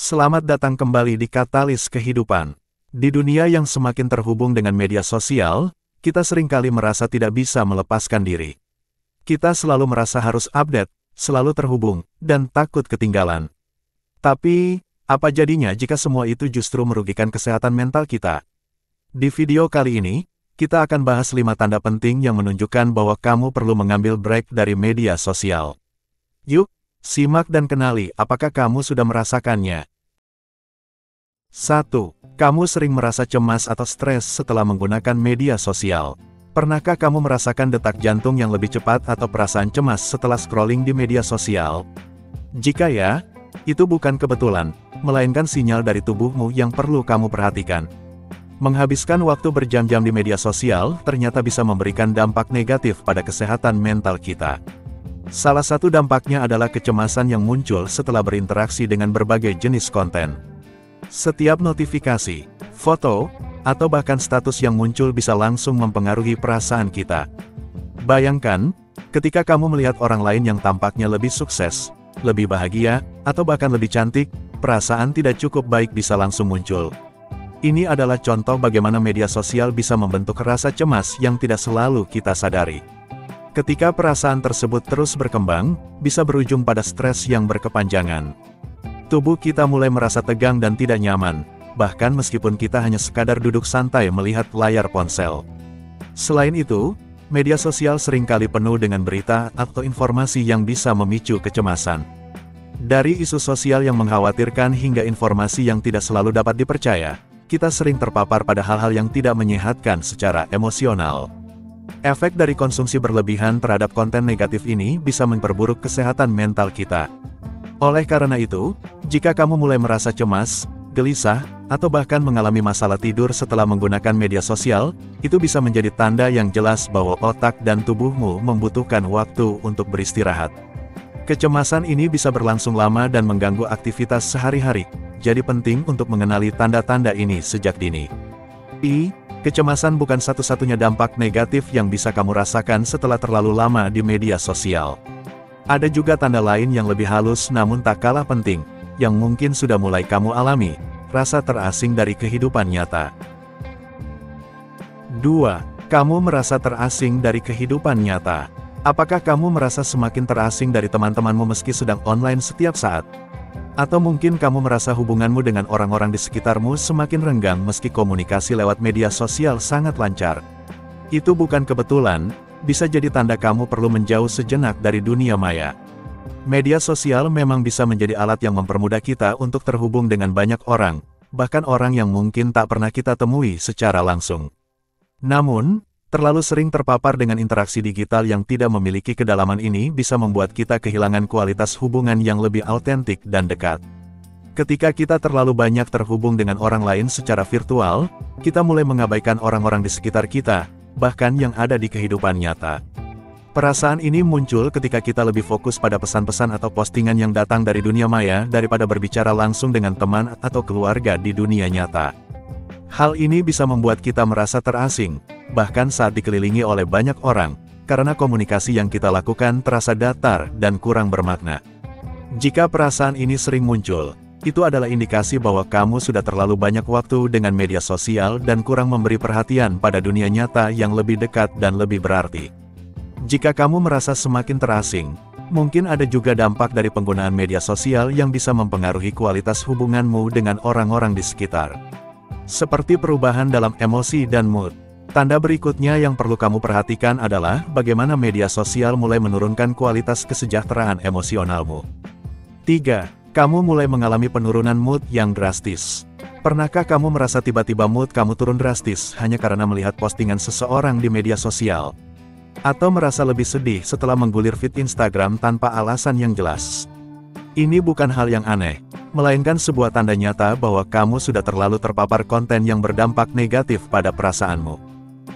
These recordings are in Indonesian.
Selamat datang kembali di Katalis Kehidupan. Di dunia yang semakin terhubung dengan media sosial, kita seringkali merasa tidak bisa melepaskan diri. Kita selalu merasa harus update, selalu terhubung, dan takut ketinggalan. Tapi, apa jadinya jika semua itu justru merugikan kesehatan mental kita? Di video kali ini, kita akan bahas 5 tanda penting yang menunjukkan bahwa kamu perlu mengambil break dari media sosial. Yuk, simak dan kenali apakah kamu sudah merasakannya. 1. Kamu sering merasa cemas atau stres setelah menggunakan media sosial. Pernahkah kamu merasakan detak jantung yang lebih cepat atau perasaan cemas setelah scrolling di media sosial? Jika ya, itu bukan kebetulan, melainkan sinyal dari tubuhmu yang perlu kamu perhatikan. Menghabiskan waktu berjam-jam di media sosial ternyata bisa memberikan dampak negatif pada kesehatan mental kita. Salah satu dampaknya adalah kecemasan yang muncul setelah berinteraksi dengan berbagai jenis konten. Setiap notifikasi, foto, atau bahkan status yang muncul bisa langsung mempengaruhi perasaan kita. Bayangkan, ketika kamu melihat orang lain yang tampaknya lebih sukses, lebih bahagia, atau bahkan lebih cantik, perasaan tidak cukup baik bisa langsung muncul. Ini adalah contoh bagaimana media sosial bisa membentuk rasa cemas yang tidak selalu kita sadari. Ketika perasaan tersebut terus berkembang, bisa berujung pada stres yang berkepanjangan. Tubuh kita mulai merasa tegang dan tidak nyaman, bahkan meskipun kita hanya sekadar duduk santai melihat layar ponsel. Selain itu, media sosial seringkali penuh dengan berita atau informasi yang bisa memicu kecemasan. Dari isu sosial yang mengkhawatirkan hingga informasi yang tidak selalu dapat dipercaya, kita sering terpapar pada hal-hal yang tidak menyehatkan secara emosional. Efek dari konsumsi berlebihan terhadap konten negatif ini bisa memperburuk kesehatan mental kita. Oleh karena itu, jika kamu mulai merasa cemas, gelisah, atau bahkan mengalami masalah tidur setelah menggunakan media sosial, itu bisa menjadi tanda yang jelas bahwa otak dan tubuhmu membutuhkan waktu untuk beristirahat. Kecemasan ini bisa berlangsung lama dan mengganggu aktivitas sehari-hari, jadi penting untuk mengenali tanda-tanda ini sejak dini. Kecemasan bukan satu-satunya dampak negatif yang bisa kamu rasakan setelah terlalu lama di media sosial. Ada juga tanda lain yang lebih halus namun tak kalah penting, yang mungkin sudah mulai kamu alami, rasa terasing dari kehidupan nyata. 2. Kamu merasa terasing dari kehidupan nyata. Apakah kamu merasa semakin terasing dari teman-temanmu meski sedang online setiap saat? Atau mungkin kamu merasa hubunganmu dengan orang-orang di sekitarmu semakin renggang meski komunikasi lewat media sosial sangat lancar? Itu bukan kebetulan, bisa jadi tanda kamu perlu menjauh sejenak dari dunia maya. Media sosial memang bisa menjadi alat yang mempermudah kita untuk terhubung dengan banyak orang, bahkan orang yang mungkin tak pernah kita temui secara langsung. Namun, terlalu sering terpapar dengan interaksi digital yang tidak memiliki kedalaman ini bisa membuat kita kehilangan kualitas hubungan yang lebih autentik dan dekat. Ketika kita terlalu banyak terhubung dengan orang lain secara virtual, kita mulai mengabaikan orang-orang di sekitar kita, bahkan yang ada di kehidupan nyata. Perasaan ini muncul ketika kita lebih fokus pada pesan-pesan atau postingan yang datang dari dunia maya daripada berbicara langsung dengan teman atau keluarga di dunia nyata. Hal ini bisa membuat kita merasa terasing, bahkan saat dikelilingi oleh banyak orang, karena komunikasi yang kita lakukan terasa datar dan kurang bermakna. Jika perasaan ini sering muncul, itu adalah indikasi bahwa kamu sudah terlalu banyak waktu dengan media sosial dan kurang memberi perhatian pada dunia nyata yang lebih dekat dan lebih berarti. Jika kamu merasa semakin terasing, mungkin ada juga dampak dari penggunaan media sosial yang bisa mempengaruhi kualitas hubunganmu dengan orang-orang di sekitar. Seperti perubahan dalam emosi dan mood. Tanda berikutnya yang perlu kamu perhatikan adalah bagaimana media sosial mulai menurunkan kualitas kesejahteraan emosionalmu. 3. Kamu mulai mengalami penurunan mood yang drastis. Pernahkah kamu merasa tiba-tiba mood kamu turun drastis hanya karena melihat postingan seseorang di media sosial? Atau merasa lebih sedih setelah menggulir feed Instagram tanpa alasan yang jelas? Ini bukan hal yang aneh, melainkan sebuah tanda nyata bahwa kamu sudah terlalu terpapar konten yang berdampak negatif pada perasaanmu.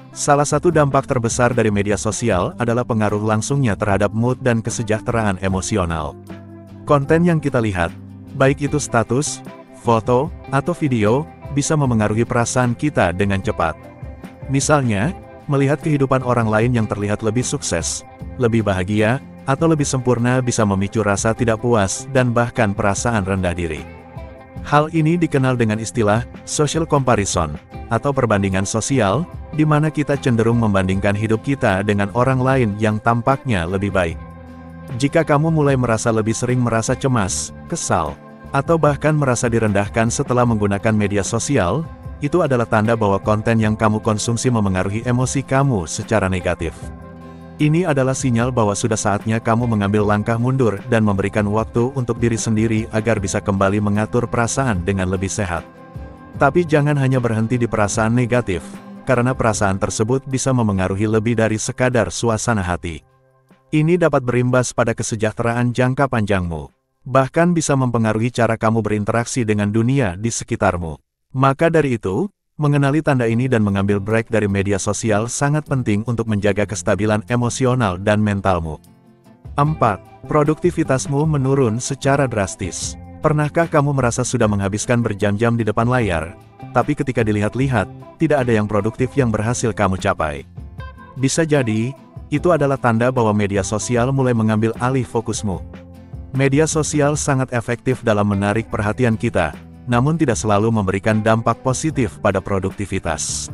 Salah satu dampak terbesar dari media sosial adalah pengaruh langsungnya terhadap mood dan kesejahteraan emosional. Konten yang kita lihat, baik itu status, foto, atau video, bisa memengaruhi perasaan kita dengan cepat. Misalnya, melihat kehidupan orang lain yang terlihat lebih sukses, lebih bahagia, atau lebih sempurna bisa memicu rasa tidak puas dan bahkan perasaan rendah diri. Hal ini dikenal dengan istilah social comparison, atau perbandingan sosial, di mana kita cenderung membandingkan hidup kita dengan orang lain yang tampaknya lebih baik. Jika kamu mulai merasa lebih sering merasa cemas, kesal, atau bahkan merasa direndahkan setelah menggunakan media sosial, itu adalah tanda bahwa konten yang kamu konsumsi memengaruhi emosi kamu secara negatif. Ini adalah sinyal bahwa sudah saatnya kamu mengambil langkah mundur dan memberikan waktu untuk diri sendiri agar bisa kembali mengatur perasaan dengan lebih sehat. Tapi jangan hanya berhenti di perasaan negatif, karena perasaan tersebut bisa memengaruhi lebih dari sekadar suasana hati. Ini dapat berimbas pada kesejahteraan jangka panjangmu, bahkan bisa mempengaruhi cara kamu berinteraksi dengan dunia di sekitarmu. Maka dari itu, mengenali tanda ini dan mengambil break dari media sosial sangat penting untuk menjaga kestabilan emosional dan mentalmu. 4. Produktivitasmu menurun secara drastis. Pernahkah kamu merasa sudah menghabiskan berjam-jam di depan layar, tapi ketika dilihat-lihat, tidak ada yang produktif yang berhasil kamu capai? Bisa jadi, itu adalah tanda bahwa media sosial mulai mengambil alih fokusmu. Media sosial sangat efektif dalam menarik perhatian kita, namun tidak selalu memberikan dampak positif pada produktivitas.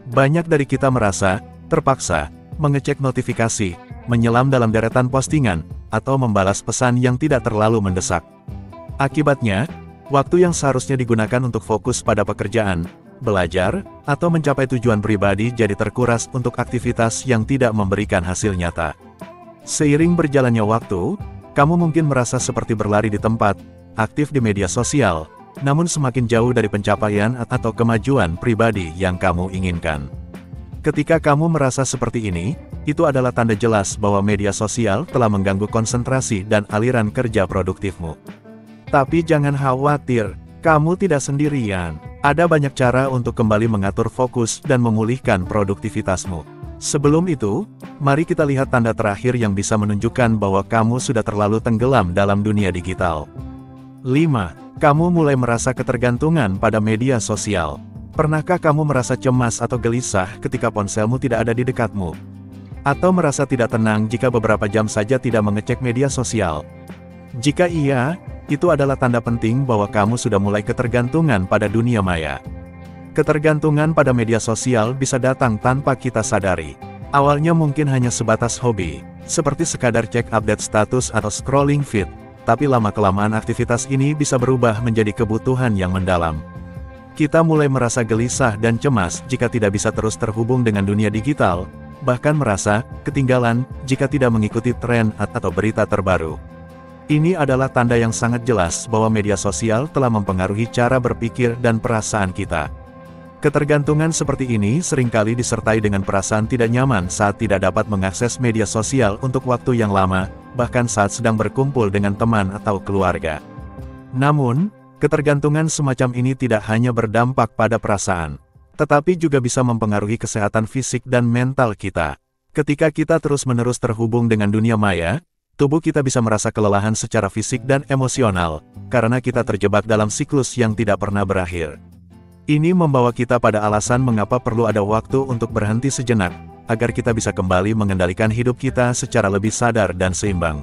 Banyak dari kita merasa terpaksa mengecek notifikasi, menyelam dalam deretan postingan, atau membalas pesan yang tidak terlalu mendesak. Akibatnya, waktu yang seharusnya digunakan untuk fokus pada pekerjaan, belajar, atau mencapai tujuan pribadi jadi terkuras untuk aktivitas yang tidak memberikan hasil nyata. Seiring berjalannya waktu, kamu mungkin merasa seperti berlari di tempat, aktif di media sosial, namun semakin jauh dari pencapaian atau kemajuan pribadi yang kamu inginkan. Ketika kamu merasa seperti ini, itu adalah tanda jelas bahwa media sosial telah mengganggu konsentrasi dan aliran kerja produktifmu. Tapi jangan khawatir, kamu tidak sendirian. Ada banyak cara untuk kembali mengatur fokus dan memulihkan produktivitasmu. Sebelum itu, mari kita lihat tanda terakhir yang bisa menunjukkan bahwa kamu sudah terlalu tenggelam dalam dunia digital. 5. Kamu mulai merasa ketergantungan pada media sosial. Pernahkah kamu merasa cemas atau gelisah ketika ponselmu tidak ada di dekatmu? Atau merasa tidak tenang jika beberapa jam saja tidak mengecek media sosial? Jika iya, itu adalah tanda penting bahwa kamu sudah mulai ketergantungan pada dunia maya. Ketergantungan pada media sosial bisa datang tanpa kita sadari. Awalnya mungkin hanya sebatas hobi, seperti sekadar cek update status atau scrolling feed. Tapi lama-kelamaan aktivitas ini bisa berubah menjadi kebutuhan yang mendalam. Kita mulai merasa gelisah dan cemas jika tidak bisa terus terhubung dengan dunia digital, bahkan merasa ketinggalan jika tidak mengikuti tren atau berita terbaru. Ini adalah tanda yang sangat jelas bahwa media sosial telah mempengaruhi cara berpikir dan perasaan kita. Ketergantungan seperti ini seringkali disertai dengan perasaan tidak nyaman saat tidak dapat mengakses media sosial untuk waktu yang lama, bahkan saat sedang berkumpul dengan teman atau keluarga. Namun, ketergantungan semacam ini tidak hanya berdampak pada perasaan, tetapi juga bisa mempengaruhi kesehatan fisik dan mental kita. Ketika kita terus-menerus terhubung dengan dunia maya, tubuh kita bisa merasa kelelahan secara fisik dan emosional, karena kita terjebak dalam siklus yang tidak pernah berakhir. Ini membawa kita pada alasan mengapa perlu ada waktu untuk berhenti sejenak, agar kita bisa kembali mengendalikan hidup kita secara lebih sadar dan seimbang.